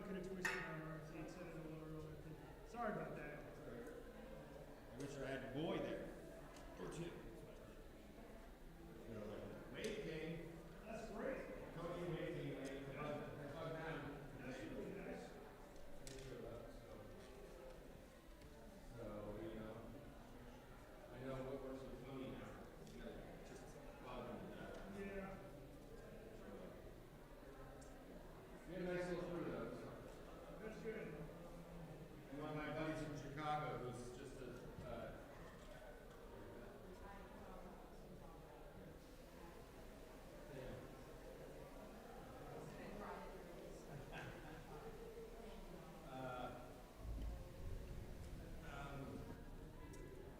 could have twisted my arm so you'd said it a little earlier. Sorry about that. I wish I had a boy there. Or two. Wade came. That's great. Cody and Wade came. I hugged them. That's really nice. They showed up. So, you know. I know what works with Tony now. You gotta just bug him to death. Yeah. We had a nice little crew though. That's good. And one of my buddies from Chicago who's just a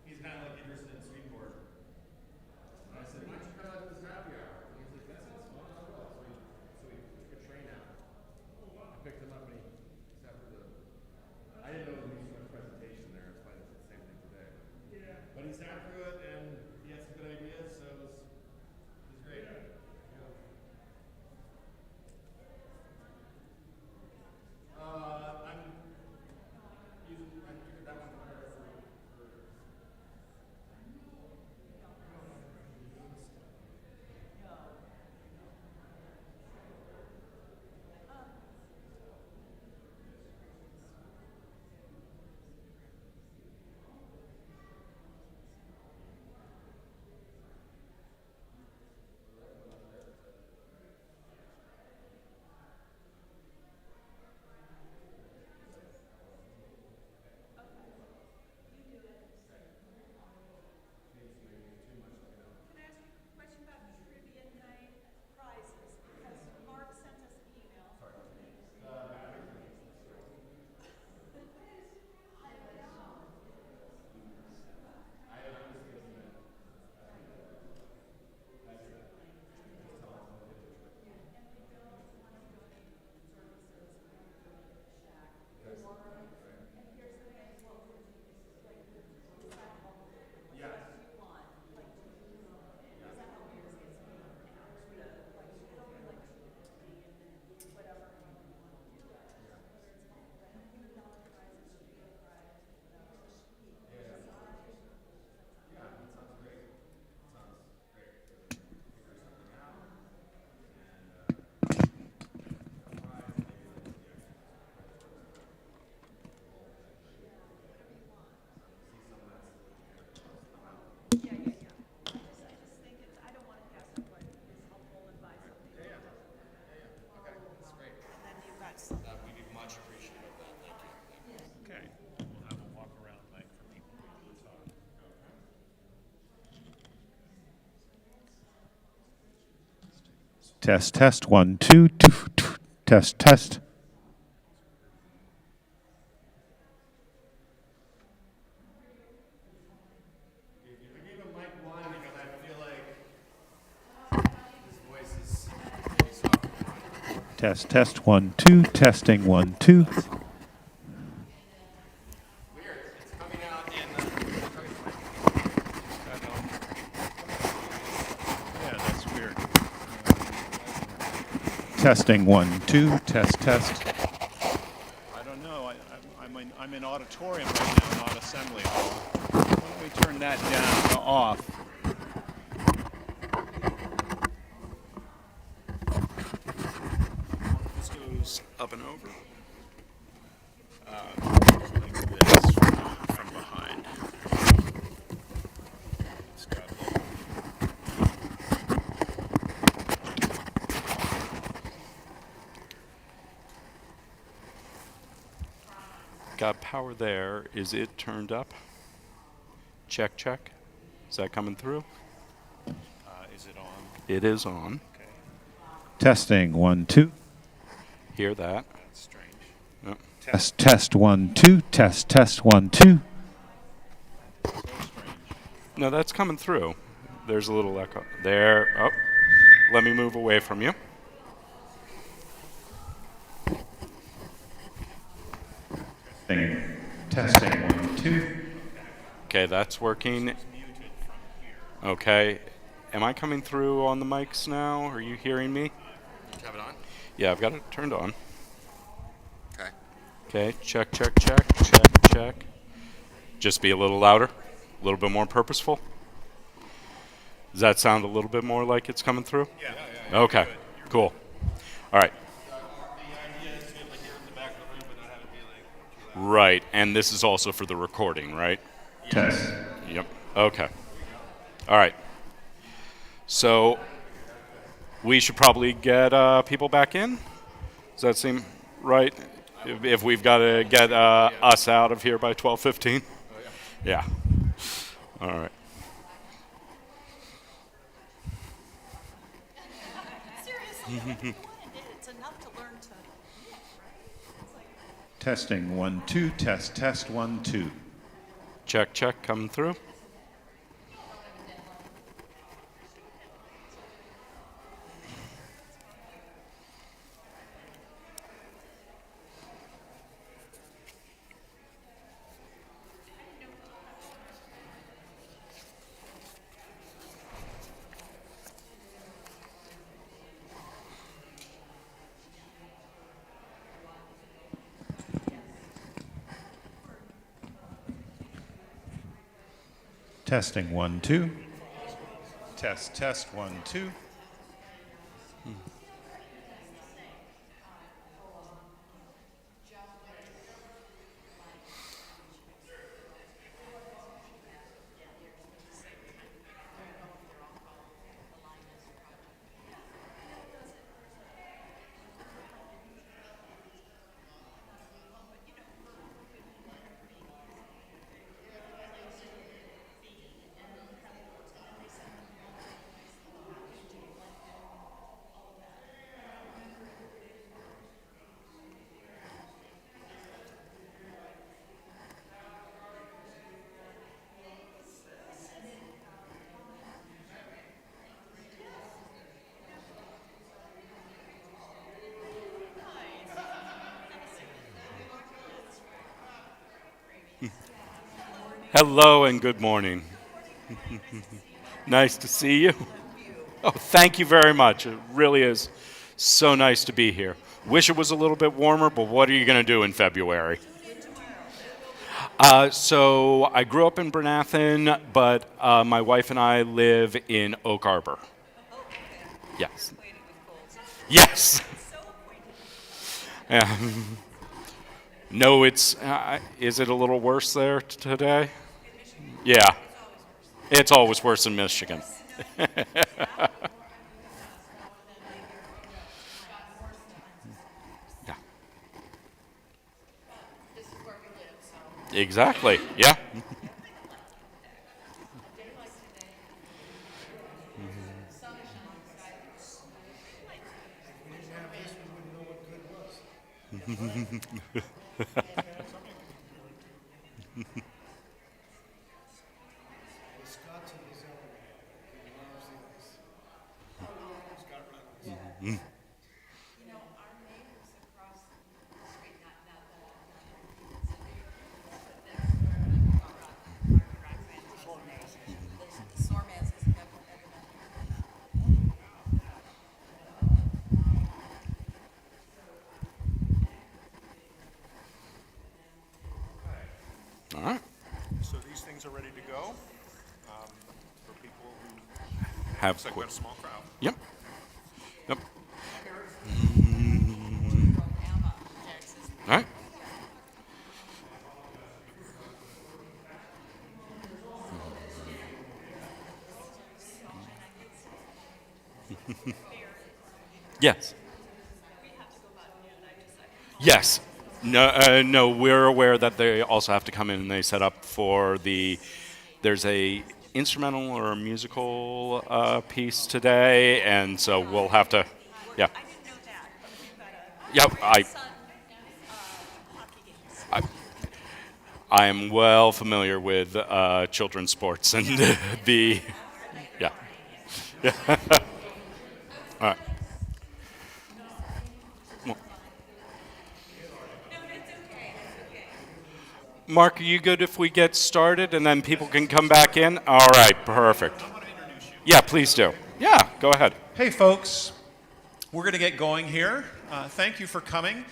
he's kind of like interested in Swedenborg. And I said, why don't you come out to this happy hour? And he's like, that sounds fun. I will. So we took a train out. I picked him up and he sat for the. I didn't know there was so much presentation there. It's probably the same thing today. Yeah. But he sat through it and he had some good ideas, so it was great. Yeah. I figured that one better for we'd much appreciate that. Thank you. Okay, we'll have a walk around mic for people who want to talk. Test, test, 1, 2, 2, 2, test, test. I gave him mic one because I feel like his voice is maybe softer. Test, test, 1, 2, testing, 1, 2. Weird. It's coming out in Yeah, that's weird. Testing, 1, 2, test, test. I don't know, I'm in auditorium right now, not assembly hall. Why don't we turn that down, off? This goes up and over. Like this from behind. It's got a little. Got power there. Is it turned up? Check, check. Is that coming through? Is it on? It is on. Okay. Testing, 1, 2. Hear that? That's strange. Yep. Test, test, 1, 2. Test, test, 1, 2. So strange. No, that's coming through. There's a little echo. There. Oh. Let me move away from you. Testing, 1, 2. Okay, that's working. Okay. Am I coming through on the mics now? Are you hearing me? You have it on? Yeah, I've got it turned on. Okay, check, check, check, check, check. Just be a little louder, a little bit more purposeful. Does that sound a little bit more like it's coming through? Yeah. Okay, cool. All right. The idea is to be able to hear in the back of the room, but not have it be like. Right, and this is also for the recording, right? Test. Yep. Okay. All right. So we should probably get people back in. Does that seem right? If we've got to get us out of here by 12:15. Yeah. All right. Seriously, it's enough to learn to knit, right? Testing 1 2. Test 1 2. Check, check, coming through. Testing 1 2. Test 1 2. Hello and good morning. Nice to see you. Oh, thank you very much. It really is so nice to be here. Wish it was a little bit warmer, but what are you going to do in February? So I grew up in Bernathen, but my wife and I live in Oak Harbor. Yes. Yes. No, it's. Is it a little worse there today? Yeah. It's always worse in Michigan. Yeah. This is where we live, so. Exactly. Yeah. Wisconsin is You know, our neighbors across the street, not that, but that's where the Sormans is All right. So these things are ready to go for people who Have looks like we quick. have a small crowd. Yep. Yep. All right. Yes. Yes. No, no, we're aware that they also have to come in and they set up for there's a instrumental or a musical piece today, and so we'll have to, yeah. I didn't know that, but we've got a. Yeah, Son, hockey games. I am well familiar with children's sports and the, yeah. Yeah. All right. Well, Mark, are you good if we get started and then people can come back in? All right, perfect. Yeah, please do. Yeah, go ahead. Hey, folks. We're going to get going here. Thank you for coming.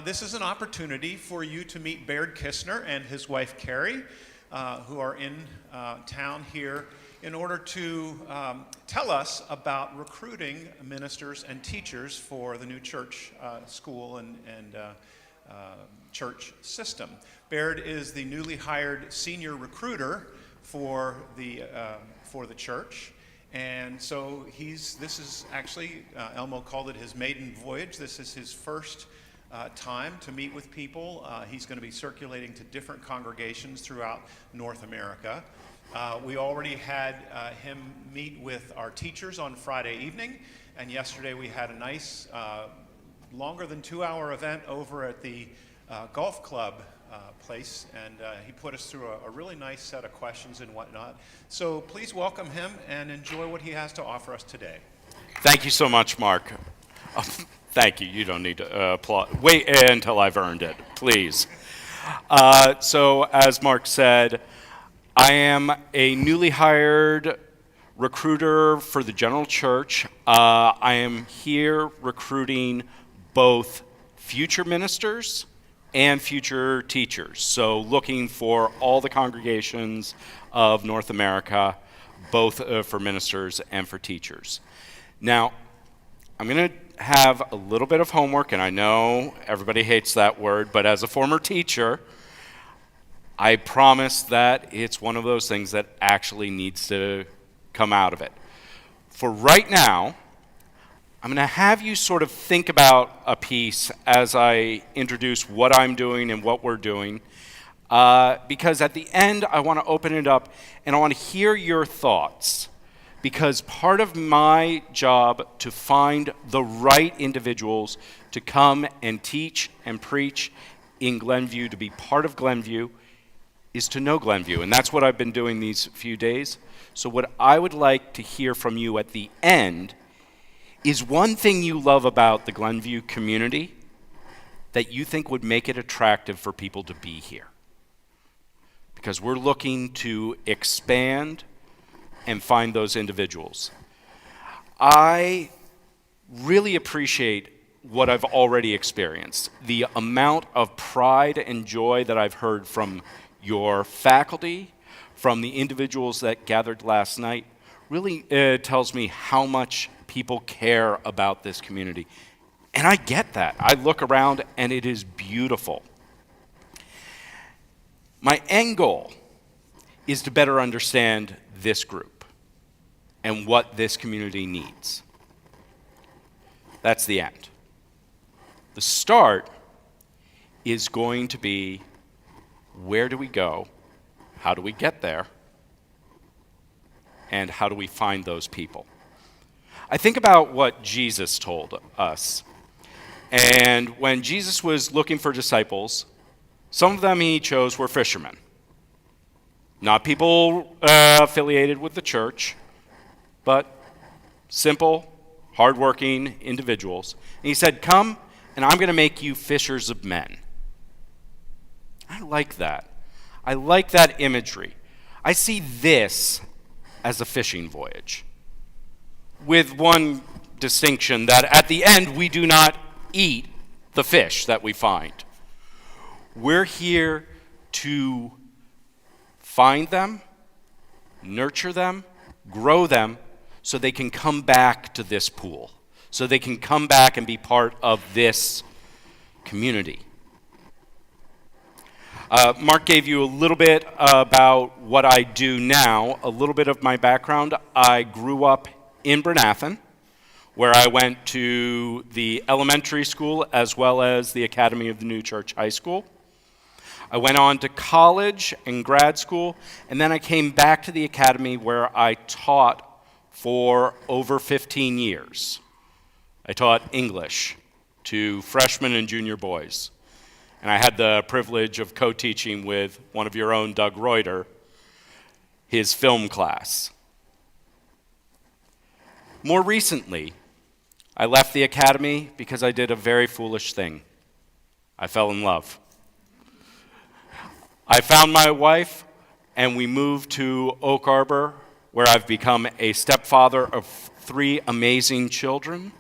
this is an opportunity for you to meet Baird Kistner and his wife Carrie, who are in town here in order to tell us about recruiting ministers and teachers for the new church school and church system. Baird is the newly hired senior recruiter for the church. And so this is actually, Elmo called it his maiden voyage. This is his first time to meet with people. He's going to be circulating to different congregations throughout North America. We already had him meet with our teachers on Friday evening, and yesterday we had a nice, longer than 2-hour event over at the golf club place, and he put us through a really nice set of questions and whatnot. So please welcome him and enjoy what he has to offer us today. Thank you so much, Mark. Thank you. You don't need to applaud. Wait until I've earned it, please. So as Mark said, I am a newly hired recruiter for the general church. I am here recruiting both future ministers and future teachers. So looking for all the congregations of North America, both for ministers and for teachers. Now, I'm going to have a little bit of homework, and I know everybody hates that word, but as a former teacher, I promise that it's one of those things that actually needs to come out of it. For right now, I'm going to have you sort of think about a piece as I introduce what I'm doing and what we're doing, because at the end, I want to open it up, and I want to hear your thoughts, because part of my job to find the right individuals to come and teach and preach in Glenview, to be part of Glenview, is to know Glenview, and that's what I've been doing these few days. So what I would like to hear from you at the end is one thing you love about the Glenview community that you think would make it attractive for people to be here. Because we're looking to expand and find those individuals. I really appreciate what I've already experienced. The amount of pride and joy that I've heard from your faculty, from the individuals that gathered last night, really tells me how much people care about this community. And I get that. I look around and it is beautiful. My end goal is to better understand this group and what this community needs. That's the end. The start is going to be, where do we go? How do we get there? And how do we find those people? I think about what Jesus told us. And when Jesus was looking for disciples, some of them he chose were fishermen. Not people affiliated with the church, but simple, hardworking individuals. And he said, "Come, and I'm going to make you fishers of men." I like that. I like that imagery. I see this as a fishing voyage, with one distinction, that at the end we do not eat the fish that we find. We're here to find them, nurture them, grow them, so they can come back to this pool, so they can come back and be part of this community. Mark gave you a little bit about what I do now, a little bit of my background. I grew up in Bernathen, where I went to the elementary school as well as the Academy of the New Church High School. I went on to college and grad school, and then I came back to the academy where I taught for over 15 years. I taught English to freshmen and junior boys. And I had the privilege of co-teaching with one of your own, Doug Reuter, his film class. More recently, I left the academy because I did a very foolish thing. I fell in love. I found my wife, and we moved to Oak Harbor, where I've become a stepfather of 3 amazing children.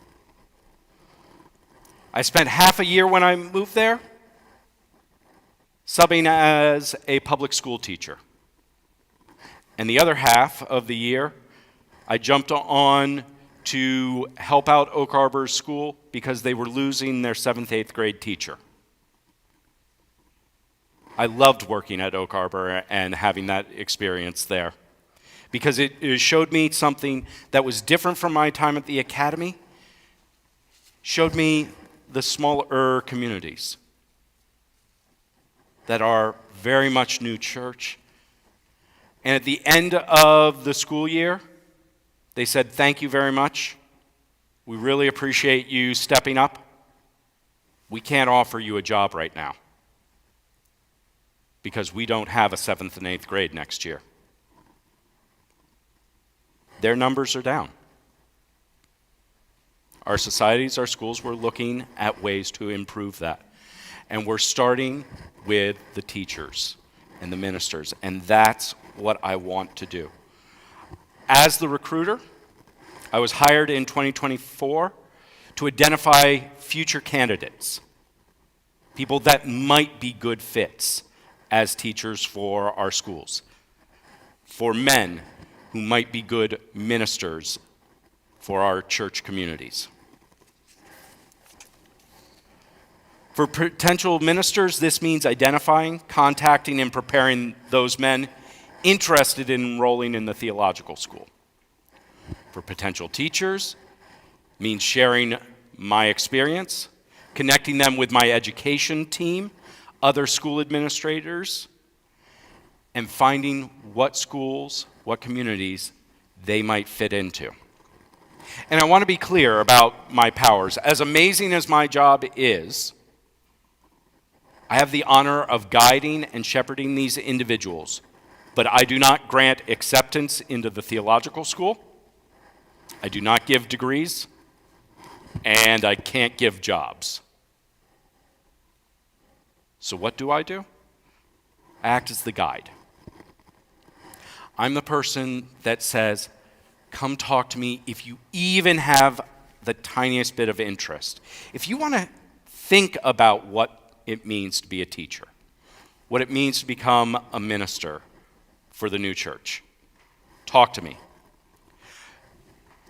I spent half a year when I moved there subbing as a public school teacher. And the other half of the year, I jumped on to help out Oak Harbor School because they were losing their 7th, 8th grade teacher. I loved working at Oak Harbor and having that experience there because it showed me something that was different from my time at the academy, showed me the smaller communities that are very much new church. And at the end of the school year, they said, "Thank you very much. We really appreciate you stepping up. We can't offer you a job right now because we don't have a 7th and 8th grade next year." Their numbers are down. Our societies, our schools, we're looking at ways to improve that. And we're starting with the teachers and the ministers, and that's what I want to do. As the recruiter, I was hired in 2024 to identify future candidates, people that might be good fits as teachers for our schools, for men who might be good ministers for our church communities. For potential ministers, this means identifying, contacting, and preparing those men interested in enrolling in the theological school. For potential teachers, means sharing my experience, connecting them with my education team, other school administrators, and finding what schools, what communities they might fit into. And I want to be clear about my powers. As amazing as my job is, I have the honor of guiding and shepherding these individuals, but I do not grant acceptance into the theological school. I do not give degrees, and I can't give jobs. So what do? I act as the guide. I'm the person that says, "Come talk to me if you even have the tiniest bit of interest." If you want to think about what it means to be a teacher, what it means to become a minister for the new church, talk to me.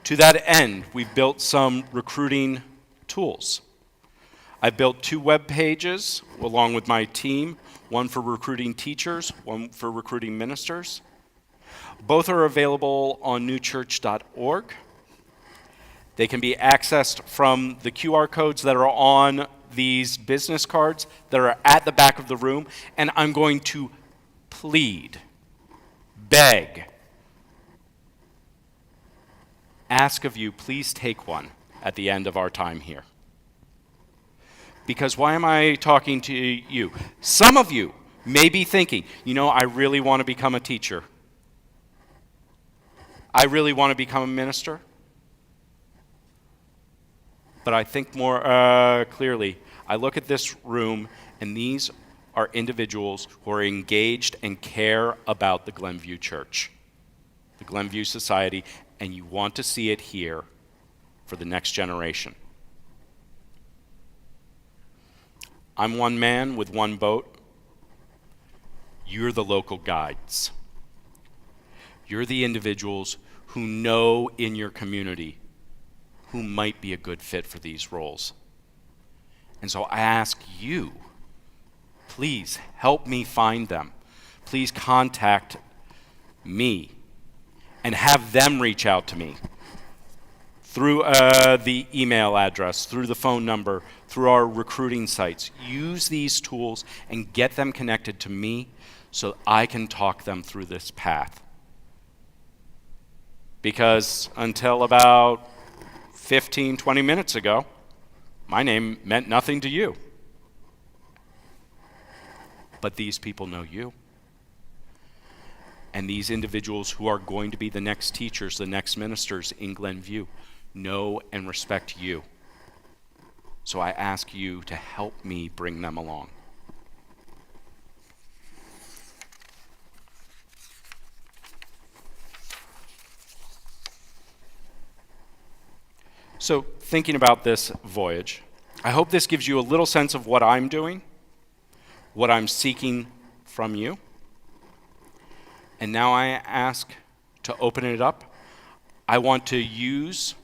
To that end, we've built some recruiting tools. I've built 2 web pages along with my team, one for recruiting teachers, one for recruiting ministers. Both are available on newchurch.org. They can be accessed from the QR codes that are on these business cards that are at the back of the room, and I'm going to plead, beg, ask of you, please take one at the end of our time here. Because why am I talking to you? Some of you may be thinking, I really want to become a teacher. I really want to become a minister. But I think more clearly, I look at this room, and these are individuals who are engaged and care about the Glenview Church, the Glenview Society, and you want to see it here for the next generation. I'm one man with one boat. You're the local guides. You're the individuals who know in your community who might be a good fit for these roles. And so I ask you, please help me find them. Please contact me and have them reach out to me through the email address, through the phone number, through our recruiting sites. Use these tools and get them connected to me so I can talk them through this path. Because until about 15, 20 minutes ago, my name meant nothing to you. But these people know you. And these individuals who are going to be the next teachers, the next ministers in Glenview, know and respect you. So I ask you to help me bring them along. So thinking about this voyage, I hope this gives you a little sense of what I'm doing, what I'm seeking from you. And now I ask to open it up. I want to use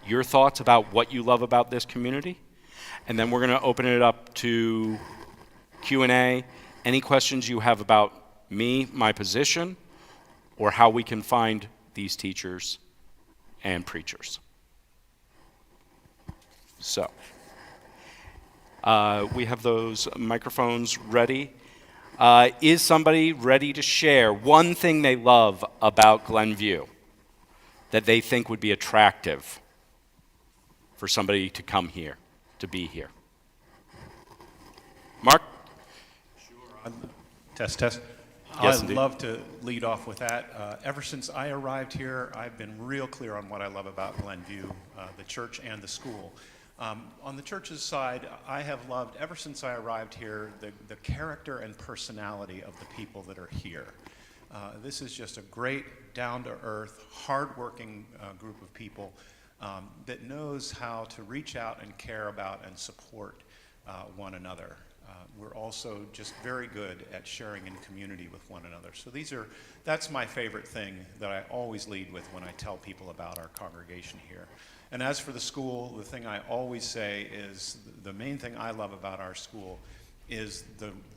your thoughts about what you love about this community, and then we're going to open it up to Q&A, any questions you have about me, my position, or how we can find these teachers and preachers. So, we have those microphones ready. Is somebody ready to share one thing they love about Glenview that they think would be attractive for somebody to come here, to be here? Mark? Sure. Test. Yes, I'd indeed. love to lead off with that. Ever since I arrived here, I've been real clear on what I love about Glenview, the church and the school. On the church's side, I have loved, ever since I arrived here, the character and personality of the people that are here. This is just a great, down-to-earth, hard-working group of people that knows how to reach out and care about and support one another. We're also just very good at sharing in community with one another. So that's my favorite thing that I always lead with when I tell people about our congregation here. And as for the school, the thing I always say is the main thing I love about our school is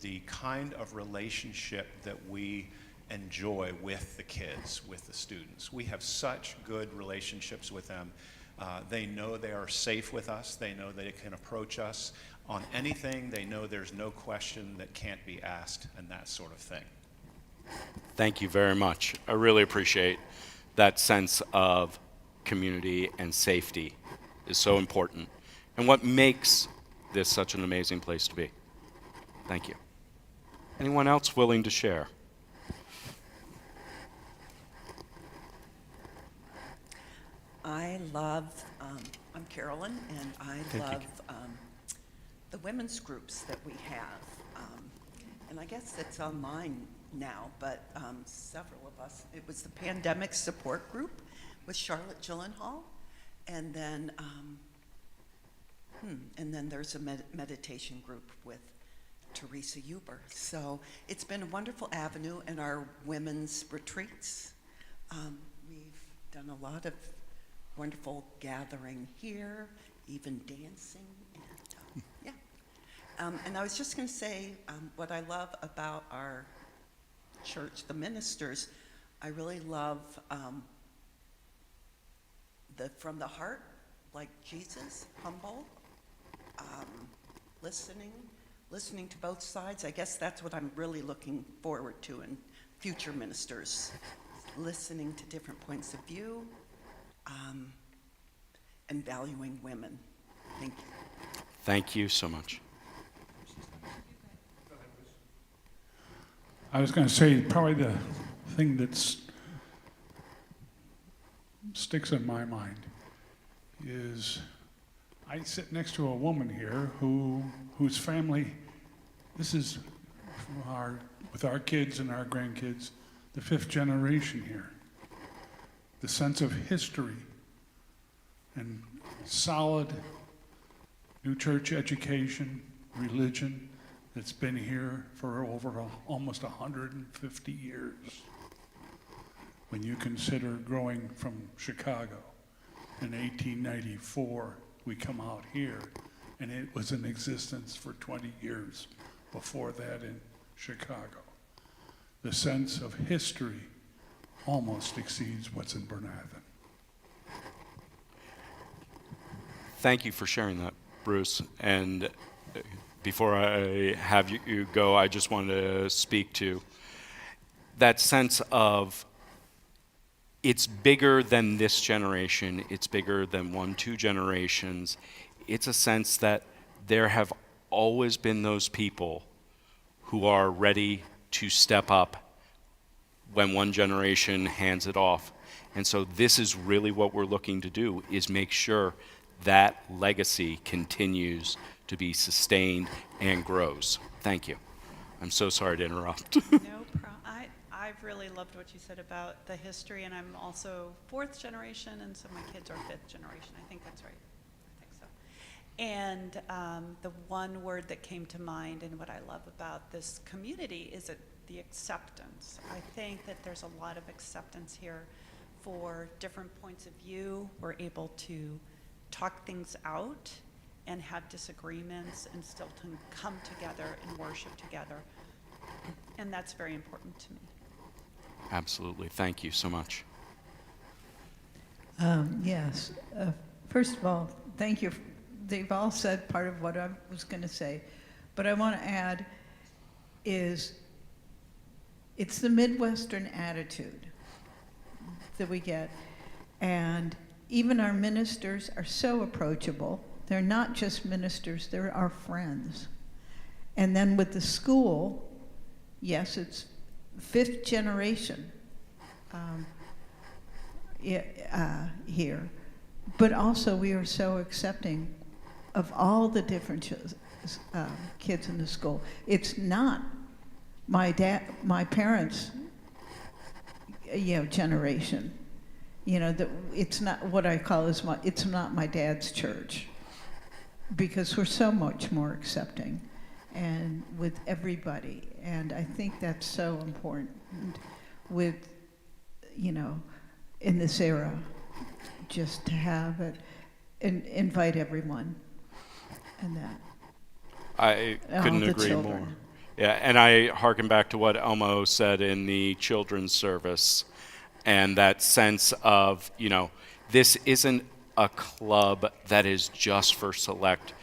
the kind of relationship that we enjoy with the kids, with the students. We have such good relationships with them. They know they are safe with us. They know they can approach us on anything. They know there's no question that can't be asked and that sort of thing. Thank you very much. I really appreciate that sense of community and safety is so important and what makes this such an amazing place to be. Thank you. Anyone else willing to share? I love, I'm Carolyn, and I love the women's groups that we have. And I guess it's online now, but several of us, it was the pandemic support group with Charlotte Gyllenhaal, and then there's a meditation group with Teresa Huber. So it's been a wonderful avenue in our women's retreats. We've done a lot of wonderful gathering here, even dancing, and yeah. And I was just going to say what I love about our church, the ministers. I really love from the heart, like Jesus, humble, listening to both sides. I guess that's what I'm really looking forward to in future ministers, listening to different points of view, and valuing women. Thank you. Thank you so much. I was going to say probably the thing that sticks in my mind is I sit next to a woman here whose family, this is with our kids and our grandkids, the 5th generation here. The sense of history and solid new church education, religion that's been here for over almost 150 years. When you consider growing from Chicago in 1894, we come out here, and it was in existence for 20 years before that in Chicago. The sense of history almost exceeds what's in Bernathen. Thank you for sharing that, Bruce. And before I have you go, I just wanted to speak to that sense of it's bigger than this generation. It's bigger than 1-2 generations. It's a sense that there have always been those people who are ready to step up when one generation hands it off. And so this is really what we're looking to do, is make sure that legacy continues to be sustained and grows. Thank you. I'm so sorry to interrupt. No problem. I've really loved what you said about the history, and I'm also 4th generation, and so my kids are 5th generation. I think that's right. I think so. And the one word that came to mind and what I love about this community is the acceptance. I think that there's a lot of acceptance here for different points of view. We're able to talk things out and have disagreements and still to come together and worship together. And that's very important to me. Absolutely. Thank you so much. Yes. First of all, thank you. They've all said part of what I was going to say. But I want to add is it's the Midwestern attitude that we get. And even our ministers are so approachable. They're not just ministers, they're our friends. And then with the school, yes, it's fifth generation here. But also we are so accepting of all the different kids in the school. It's not my parents' generation. It's not what I call it's not my dad's church, because we're so much more accepting and with everybody. And I think that's so important with, in this era, just to have it and invite everyone and that. I couldn't agree children. more. Yeah, and I hearken back to what Elmo said in the children's service, and that sense of, this isn't a club that is just for select.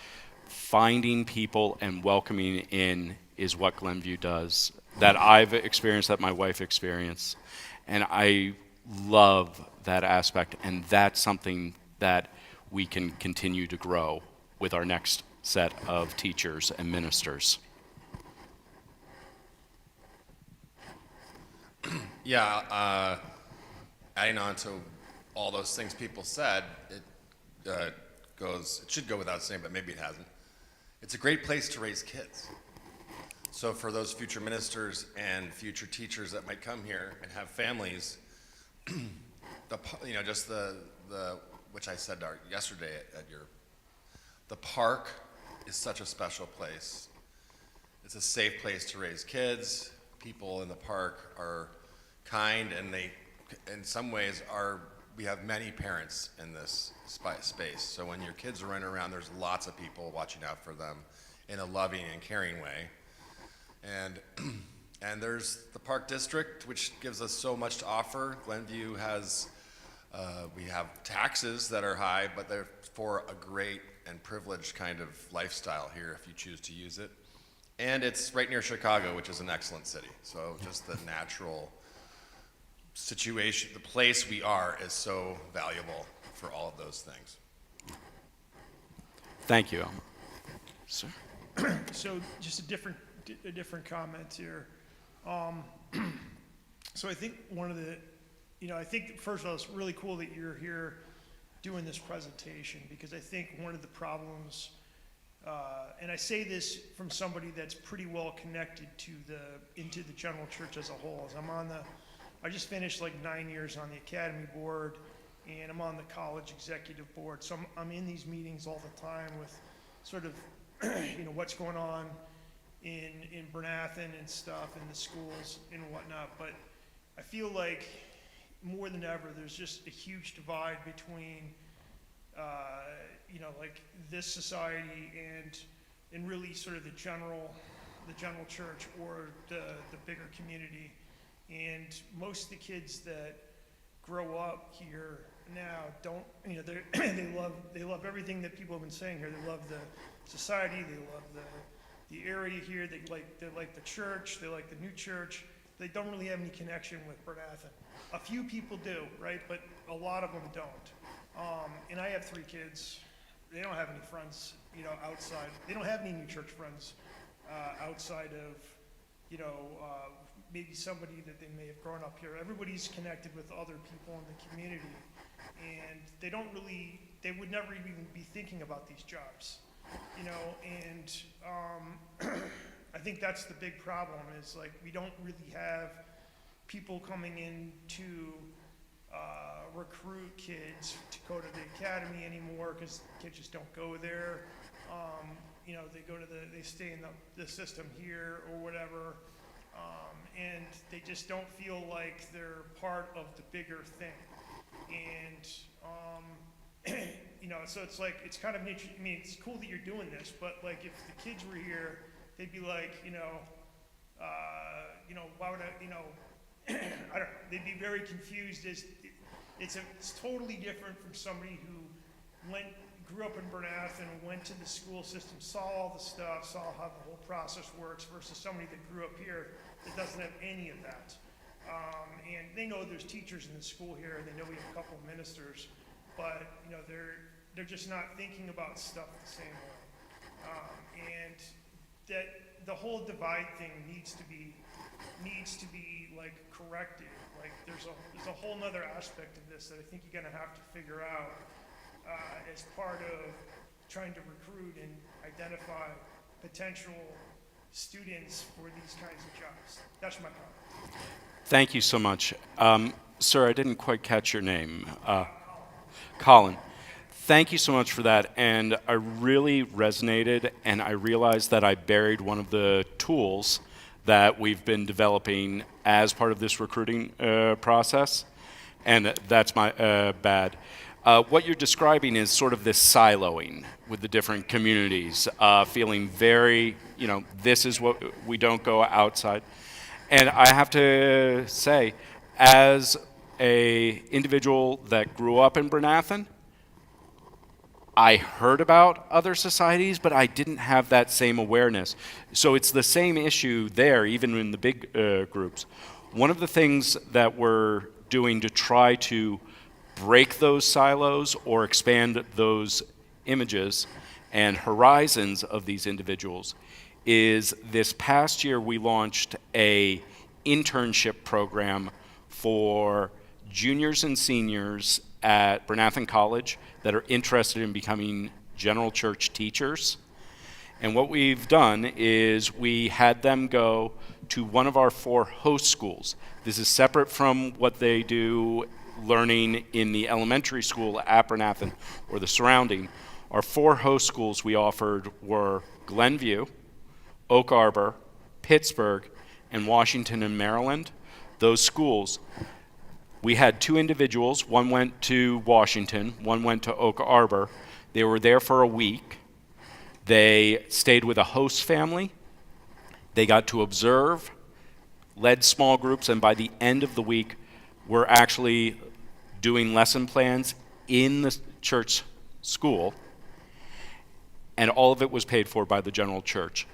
Finding people and welcoming in is what Glenview does, that I've experienced, that my wife experienced. And I love that aspect, and that's something that we can continue to grow with our next set of teachers and ministers. Yeah, adding on to all those things people said, it should go without saying, but maybe it hasn't. It's a great place to raise kids. So for those future ministers and future teachers that might come here and have families, just the which I said yesterday the park is such a special place. It's a safe place to raise kids. People in the park are kind, and they, in some ways, we have many parents in this space. So when your kids are running around, there's lots of people watching out for them in a loving and caring way. And there's the Park District, which gives us so much to offer. Glenview has, we have taxes that are high, but they're for a great and privileged kind of lifestyle here if you choose to use it. And it's right near Chicago, which is an excellent city. So just the natural situation, the place we are is so valuable for all of those things. Thank you, Elmo. Sir? So just a different comment here. So I think one of the, I think first of all, it's really cool that you're here doing this presentation, because I think one of the problems, and I say this from somebody that's pretty well connected into the general church as a whole, is I just finished like 9 years on the academy board, and I'm on the college executive board. So I'm in these meetings all the time with sort of, what's going on in Bernathen and stuff, in the schools and whatnot. But I feel like more than ever, there's just a huge divide between, like this society and really sort of the general church or the bigger community. And most of the kids that grow up here now don't, they love everything that people have been saying here. They love the society, they love the area here, they like the church, they like the new church. They don't really have any connection with Bernathen. A few people do, right? But a lot of them don't. And I have 3 kids. They don't have any friends, outside. They don't have any new church friends outside of, maybe somebody that they may have grown up here. Everybody's connected with other people in the community, and they would never even be thinking about these jobs, and I think that's the big problem, is like we don't really have people coming in to recruit kids to go to the academy anymore, because kids just don't go there. they go to they stay in the system here or whatever, and they just don't feel like they're part of the bigger thing. And, so it's like, it's kind of interesting. I mean, it's cool that you're doing this, but like if the kids were here, they'd be like, why would I, I don't know, they'd be very confused as, it's totally different from somebody who grew up in Bernathen, went to the school system, saw all the stuff, saw how the whole process works, versus somebody that grew up here that doesn't have any of that. And they know there's teachers in the school here, and they know we have a couple of ministers, but they're just not thinking about stuff the same way. And that the whole divide thing needs to be like corrected. Like there's a whole nother aspect of this that I think you're gonna have to figure out as part of trying to recruit and identify potential students for these kinds of jobs. That's my comment. Thank you so much. Sir, I didn't quite catch your name. Colin. Thank you so much for that. And I really resonated, and I realized that I buried one of the tools that we've been developing as part of this recruiting process. And that's my bad. What you're describing is sort of this siloing with the different communities, feeling very, this is what we don't go outside. And I have to say, as a individual that grew up in Bernathen, I heard about other societies, but I didn't have that same awareness. So it's the same issue there, even in the big groups. One of the things that we're doing to try to break those silos or expand those images and horizons of these individuals is this past year we launched a internship program for juniors and seniors at Bernathen College that are interested in becoming general church teachers. And what we've done is we had them go to one of our 4 host schools. This is separate from what they do learning in the elementary school at Bernathen or the surrounding. Our 4 host schools we offered were Glenview, Oak Arbor, Pittsburgh, and Washington and Maryland. Those schools, we had 2 individuals. One went to Washington, one went to Oak Arbor. They were there for a week. They stayed with a host family. They got to observe, led small groups, and by the end of the week, we're actually doing lesson plans in the church school, and all of it was paid for by the general church.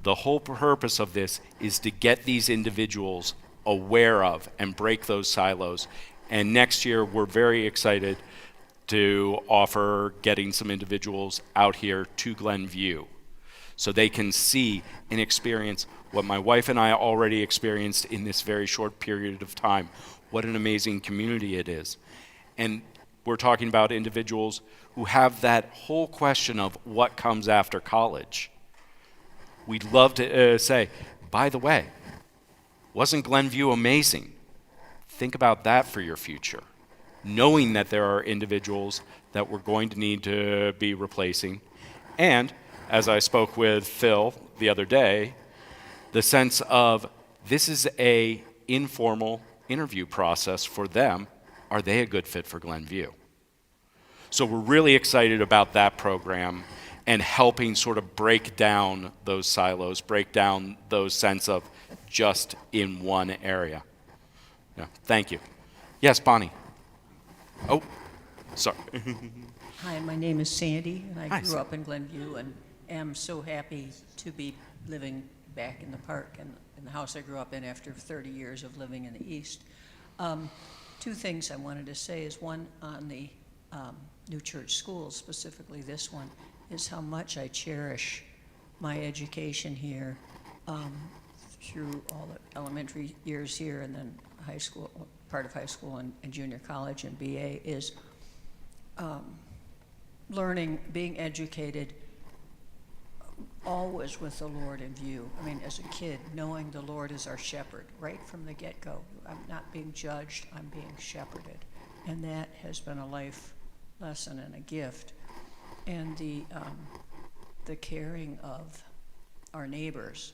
The whole purpose of this is to get these individuals aware of and break those silos. And next year, we're very excited to offer getting some individuals out here to Glenview so they can see and experience what my wife and I already experienced in this very short period of time. What an amazing community it is. And we're talking about individuals who have that whole question of what comes after college. We'd love to say, by the way, wasn't Glenview amazing? Think about that for your future, knowing that there are individuals that we're going to need to be replacing. And as I spoke with Phil the other day, the sense of this is a informal interview process for them. Are they a good fit for Glenview? So we're really excited about that program and helping sort of break down those silos, break down those sense of just in one area. Yeah, thank you. Yes, Bonnie. Oh, sorry. Hi, my name is Sandy, and I Hi, grew up in Glenview and am so happy to be living back in the park and in the house I grew up in after 30 years of living in the East. 2 things I wanted to say is one on the new church schools, specifically this one, is how much I cherish my education here through all the elementary years here and then high school, part of high school and junior college and BA is learning, being educated always with the Lord in view. I mean, as a kid, knowing the Lord is our shepherd right from the get-go. I'm not being judged, I'm being shepherded. And that has been a life lesson and a gift. And the the caring of our neighbors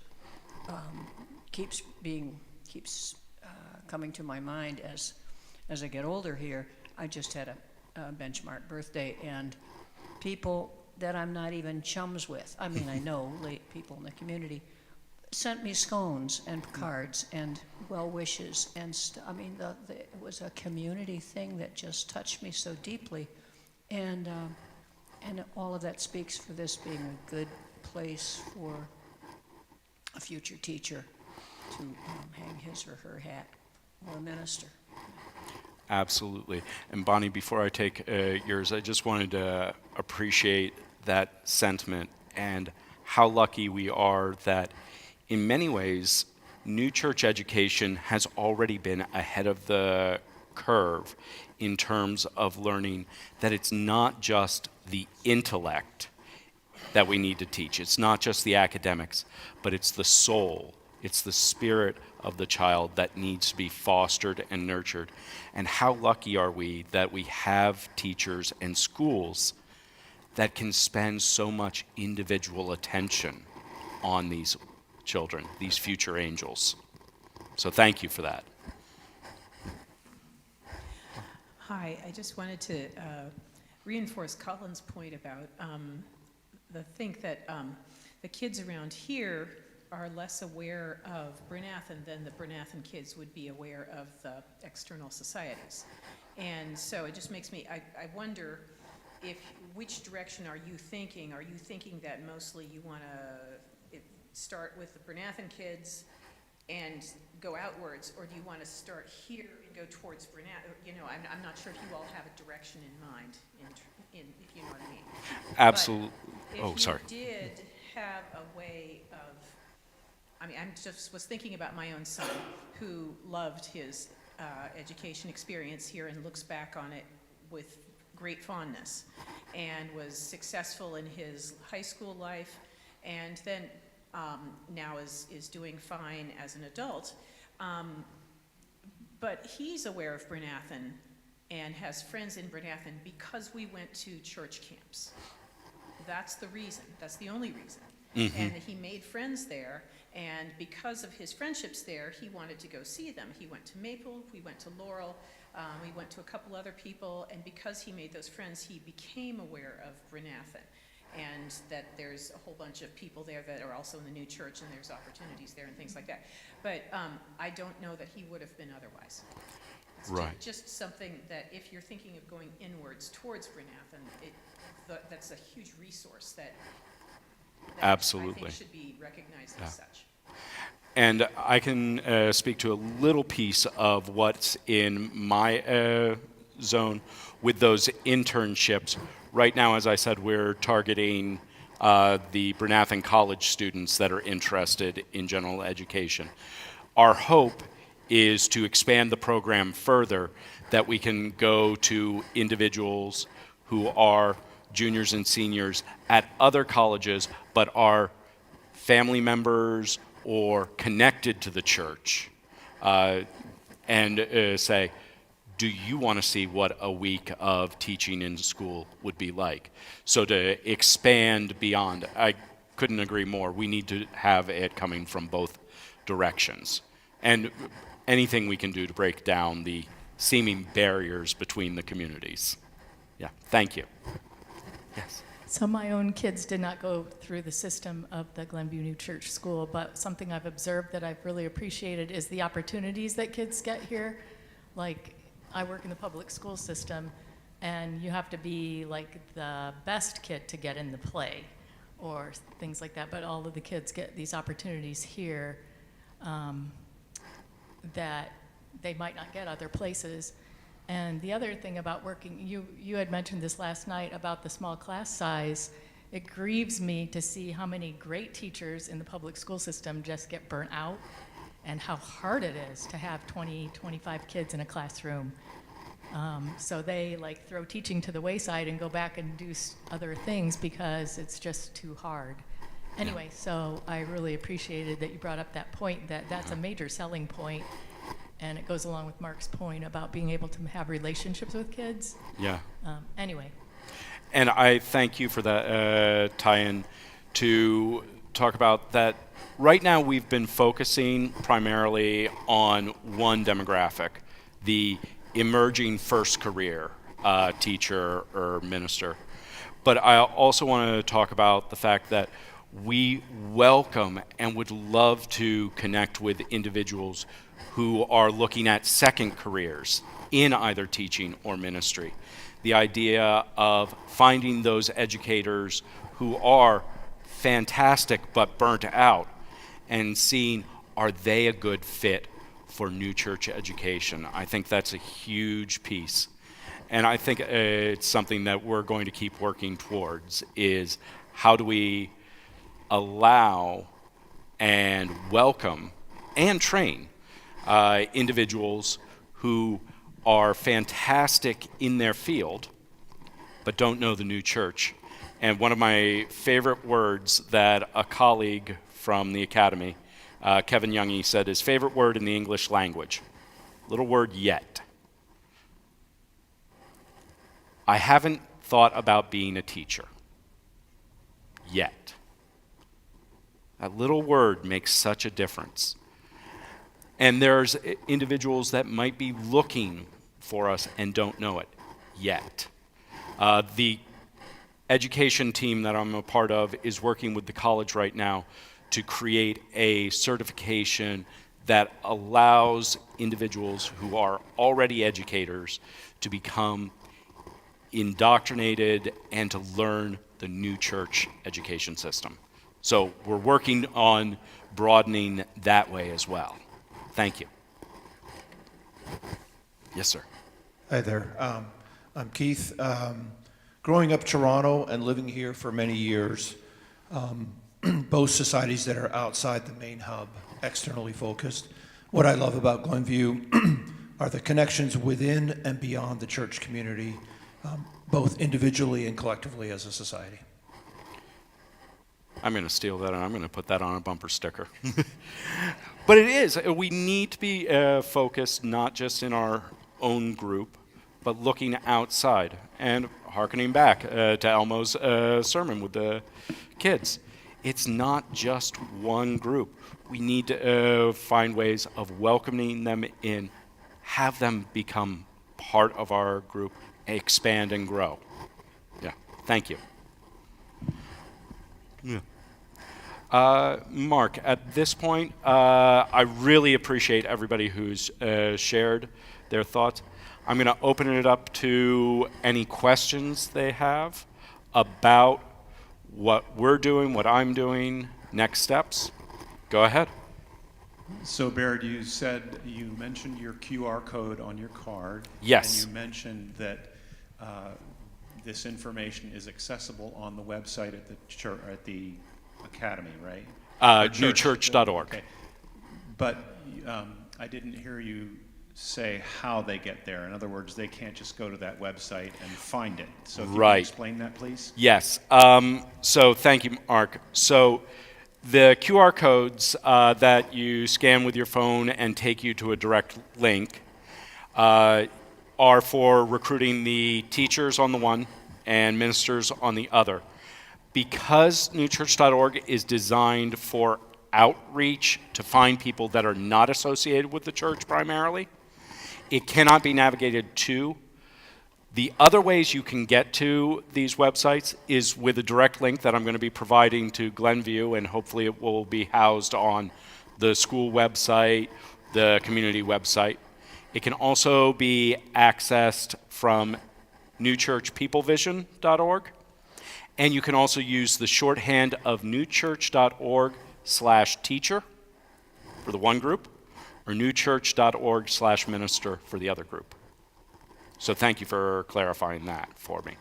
keeps coming to my mind as I get older here. I just had a benchmark birthday, and people that I'm not even chums with, I mean, I know people in the community, sent me scones and cards and well wishes, and I mean, it was a community thing that just touched me so deeply, and all of that speaks for this being a good place for a future teacher to hang his or her hat, or a minister. Absolutely. And Bonnie, before I take yours, I just wanted to appreciate that sentiment and how lucky we are that in many ways, new church education has already been ahead of the curve in terms of learning that it's not just the intellect that we need to teach. It's not just the academics, but it's the soul. It's the spirit of the child that needs to be fostered and nurtured. And how lucky are we that we have teachers and schools that can spend so much individual attention on these children, these future angels. So thank you for that. Hi, I just wanted to reinforce Colin's point about think that the kids around here are less aware of Brynathan than the Brynathan kids would be aware of the external societies. And so it just makes me, I wonder which direction are you thinking? Are you thinking that mostly you want to start with the Brynathan kids and go outwards, or do you want to start here and go towards Brynathan? You know, I'm not sure if you all have a direction in mind, if you know what I mean. Absolutely. If you did have a way of, I mean, I just was thinking about my own son who loved his education experience here and looks back on it with great fondness and was successful in his high school life, and then now is doing fine as an adult. But he's aware of Brynathan and has friends in Brynathan because we went to church camps. That's the reason. That's the only reason. Mm-hmm. And he made friends there, and because of his friendships there, he wanted to go see them. He went to Maple, we went to Laurel, we went to a couple other people, and because he made those friends, he became aware of Brynathan, and that there's a whole bunch of people there that are also in the new church, and there's opportunities there and things like that. But I don't know that he would have been otherwise. It's right. Just something that if you're thinking of going inwards towards Brynathan, that's a huge resource that absolutely I think should be recognized as such. And I can speak to a little piece of what's in my zone with those internships. Right now, as I said, we're targeting the Brynathan College students that are interested in general education. Our hope is to expand the program further, that we can go to individuals who are juniors and seniors at other colleges but are family members or connected to the church, and say, do you want to see what a week of teaching in school would be like? So to expand beyond, I couldn't agree more. We need to have it coming from both directions. And anything we can do to break down the seeming barriers between the communities. Yeah, thank you. Yes. So my own kids did not go through the system of the Glenview New Church School, but something I've observed that I've really appreciated is the opportunities that kids get here. Like, I work in the public school system, and you have to be like the best kid to get in the play or things like that, but all of the kids get these opportunities here that they might not get other places. And the other thing about working, you had mentioned this last night about the small class size. It grieves me to see how many great teachers in the public school system just get burnt out, and how hard it is to have 20, 25 kids in a classroom. So they like throw teaching to the wayside and go back and do other things because it's just too hard. Anyway, so I really appreciated that you brought up that point, that that's a major selling point. And it goes along with Mark's point about being able to have relationships with kids. Yeah. Anyway. And I thank you for that tie-in to talk about that. Right now, we've been focusing primarily on one demographic, the emerging first career teacher or minister. But I also want to talk about the fact that we welcome and would love to connect with individuals who are looking at second careers in either teaching or ministry. The idea of finding those educators who are fantastic but burnt out and seeing, are they a good fit for new church education? I think that's a huge piece. And I think it's something that we're going to keep working towards, is how do we allow and welcome and train individuals who are fantastic in their field but don't know the new church. And one of my favorite words that a colleague from the academy, Kevin Youngie, said his favorite word in the English language, little word yet. I haven't thought about being a teacher yet. That little word makes such a difference. And there's individuals that might be looking for us and don't know it yet. The education team that I'm a part of is working with the college right now to create a certification that allows individuals who are already educators to become indoctrinated and to learn the new church education system. So we're working on broadening that way as well. Thank you. Yes, sir. Hi there. I'm Keith. Growing up Toronto and living here for many years, both societies that are outside the main hub, externally focused. What I love about Glenview are the connections within and beyond the church community, both individually and collectively as a society. I'm going to steal that and I'm going to put that on a bumper sticker. But it is. We need to be focused not just in our own group, but looking outside and hearkening back to Elmo's sermon with the kids. It's not just one group. We need to find ways of welcoming them in, have them become part of our group, expand and grow. Yeah, thank you. Yeah. Mark, at this point, I really appreciate everybody who's shared their thoughts. I'm going to open it up to any questions they have about what we're doing, what I'm doing, next steps. Go ahead. So Baird, you mentioned your QR code on your card. Yes. And you mentioned that this information is accessible on the website at the church, at the academy, right? Newchurch.org. Okay. But I didn't hear you say how they get there. In other words, they can't just go to that website and find it. So if you can explain that, please? Yes. So thank you, Mark. So the QR codes that you scan with your phone and take you to a direct link are for recruiting the teachers on the one and ministers on the other. Because newchurch.org is designed for outreach to find people that are not associated with the church primarily, it cannot be navigated to. The other ways you can get to these websites is with a direct link that I'm going to be providing to Glenview, and hopefully it will be housed on the school website, the community website. It can also be accessed from newchurchpeoplevision.org, and you can also use the shorthand of newchurch.org/teacher for the one group, or newchurch.org/minister for the other group. So thank you for clarifying that for me.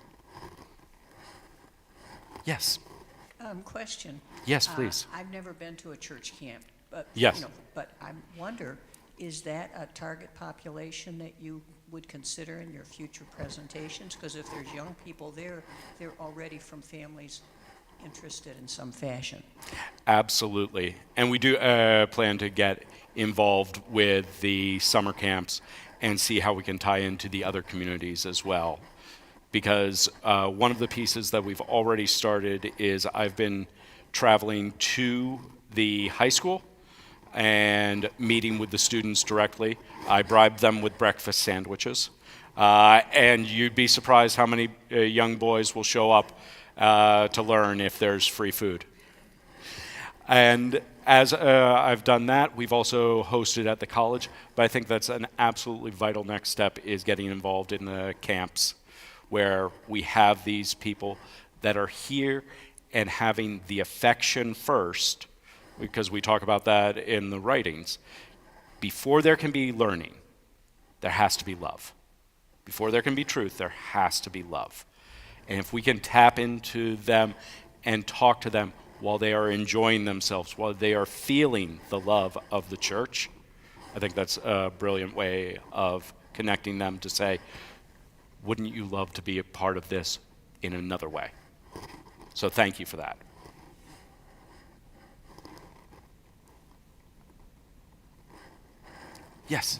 Yes. Question. Yes, please. I've never been to a church camp, but Yes. But I wonder, is that a target population that you would consider in your future presentations? Because if there's young people there, they're already from families interested in some fashion. Absolutely. And we do plan to get involved with the summer camps and see how we can tie into the other communities as well. Because one of the pieces that we've already started is I've been traveling to the high school and meeting with the students directly. I bribed them with breakfast sandwiches. And you'd be surprised how many young boys will show up to learn if there's free food. And as I've done that, we've also hosted at the college, but I think that's an absolutely vital next step is getting involved in the camps where we have these people that are here and having the affection first, because we talk about that in the writings. Before there can be learning, there has to be love. Before there can be truth, there has to be love. And if we can tap into them and talk to them while they are enjoying themselves, while they are feeling the love of the church, I think that's a brilliant way of connecting them to say, wouldn't you love to be a part of this in another way? So thank you for that. Yes.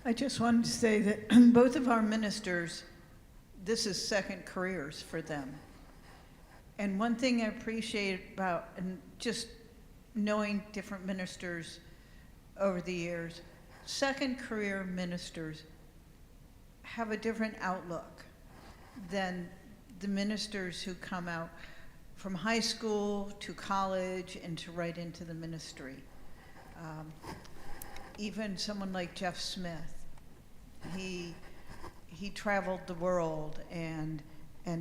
I just wanted to say that both of our ministers, this is second careers for them. And one thing I appreciate about and just knowing different ministers over the years, second career ministers have a different outlook than the ministers who come out from high school to college and to right into the ministry. Even someone like Jeff Smith, he traveled the world and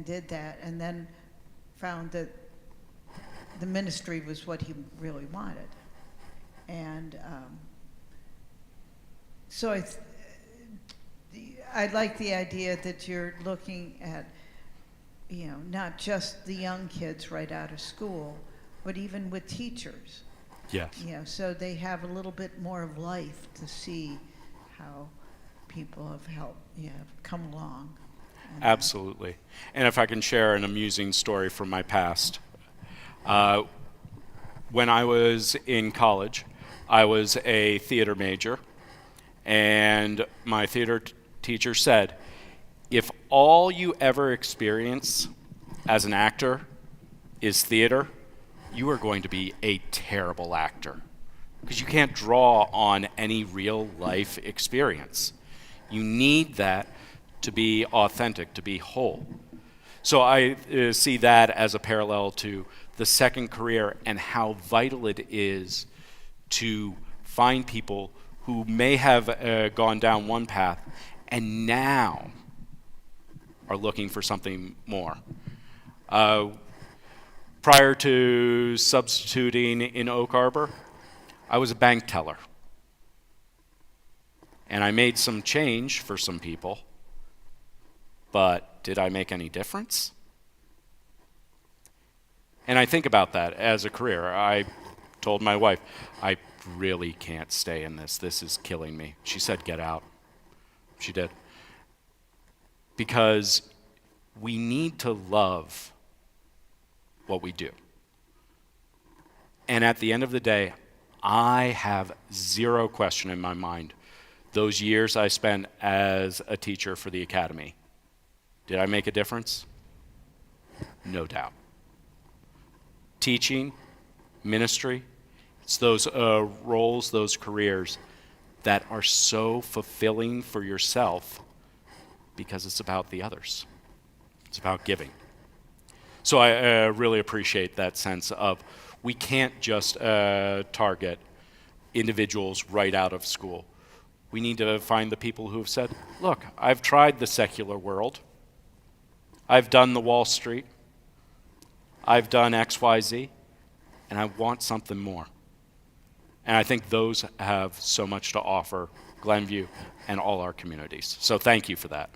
did that, and then found that the ministry was what he really wanted. And so I like the idea that you're looking at, not just the young kids right out of school, but even with teachers. Yes. So they have a little bit more of life to see how people have helped, come along. Absolutely. And if I can share an amusing story from my past. When I was in college, I was a theater major, and my theater teacher said, if all you ever experience as an actor is theater, you are going to be a terrible actor, because you can't draw on any real life experience. You need that to be authentic, to be whole. So I see that as a parallel to the second career and how vital it is to find people who may have gone down one path and now are looking for something more. Prior to substituting in Oak Harbor, I was a bank teller. And I made some change for some people, but did I make any difference? And I think about that as a career. I told my wife, I really can't stay in this. This is killing me. She said, get out. She did. Because we need to love what we do. And at the end of the day, I have zero question in my mind. Those years I spent as a teacher for the academy, did I make a difference? No doubt. Teaching, ministry, it's those roles, those careers that are so fulfilling for yourself because it's about the others. It's about giving. So I really appreciate that sense of we can't just target individuals right out of school. We need to find the people who have said, look, I've tried the secular world. I've done the Wall Street. I've done XYZ, and I want something more. And I think those have so much to offer Glenview and all our communities. So thank you for that.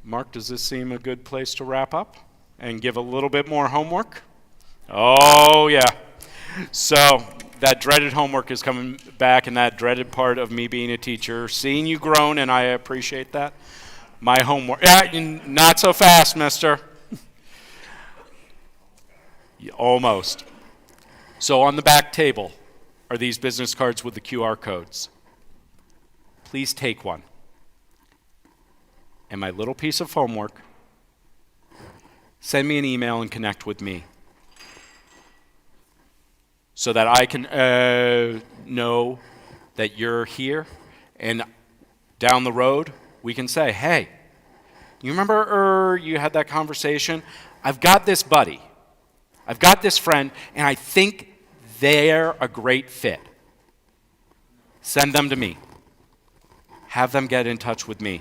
Mark, does this seem a good place to wrap up and give a little bit more homework? Oh, yeah. So that dreaded homework is coming back, and that dreaded part of me being a teacher, seeing you grown, and I appreciate that. My homework, not so fast, mister. Almost. So on the back table are these business cards with the QR codes. Please take one. And my little piece of homework, send me an email and connect with me so that I can know that you're here, and down the road we can say, hey, you remember you had that conversation? I've got this buddy, I've got this friend, and I think they're a great fit. Send them to me. Have them get in touch with me.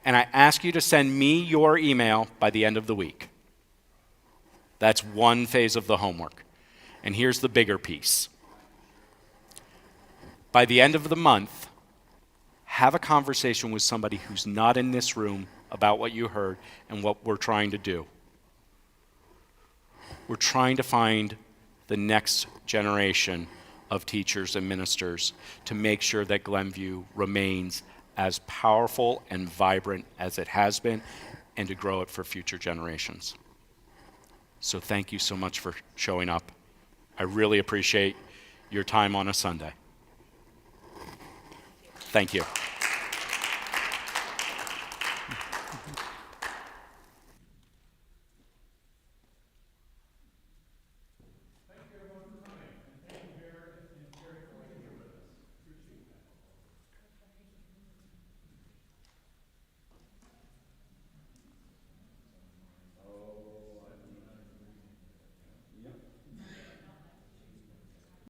And I ask you to send me your email by the end of the week. That's one phase of the homework. And here's the bigger piece. By the end of the month, have a conversation with somebody who's not in this room about what you heard and what we're trying to do. We're trying to find the next generation of teachers and ministers to make sure that Glenview remains as powerful and vibrant as it has been, and to grow it for future generations. So thank you so much for showing up. I really appreciate your time on a Sunday. Thank you.